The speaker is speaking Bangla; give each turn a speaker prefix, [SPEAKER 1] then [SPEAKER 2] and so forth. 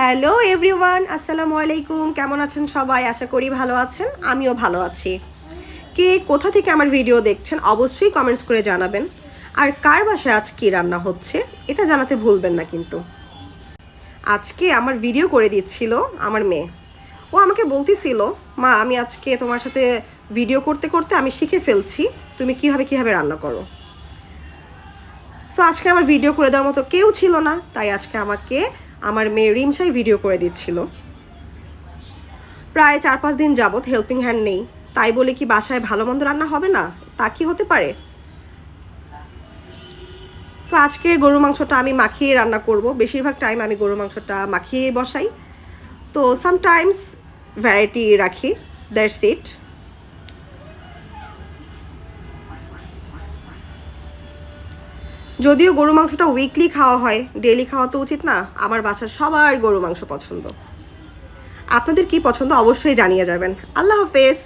[SPEAKER 1] হ্যালো এভরিওয়ান, আসসালামু আলাইকুম। কেমন আছেন সবাই? আশা করি ভালো আছেন, আমিও ভালো আছি। কে কোথা থেকে আমার ভিডিও দেখছেন অবশ্যই কমেন্টস করে জানাবেন। আর কার বাসায় আজ কী রান্না হচ্ছে এটা জানাতে ভুলবেন না কিন্তু। আজকে আমার ভিডিও করে দিচ্ছিল আমার মেয়ে। ও আমাকে বলতেছিল, মা আমি আজকে তোমার সাথে ভিডিও করতে করতে আমি শিখে ফেলছি তুমি কিভাবে রান্না করো। সো আজকে আমার ভিডিও করে দেওয়ার মতো কেউ ছিল না, তাই আজকে আমাকে আমার মেয়ে রিমশাই ভিডিও করে দিচ্ছিল। প্রায় 4-5 দিন যাবৎ হেল্পিং হ্যান্ড নেই, তাই বলে কি বাসায় ভালো মন্দ রান্না হবে না? তা কি হতে পারে? তো আজকে গরু মাংসটা আমি মাখিয়ে রান্না করব। বেশিরভাগ টাইম আমি গরু মাংসটা মাখিয়ে বসাই, তো সামটাইমস ভ্যারাইটি রাখি, দ্যাটস ইট। যদিও গরু মাংসটা উইকলি খাওয়া হয়, ডেইলি খাওয়া তো উচিত না। আমার বাসার সবার গরু মাংস পছন্দ। আপনাদের কি পছন্দ অবশ্যই জানিয়ে যাবেন। আল্লাহ হাফেজ।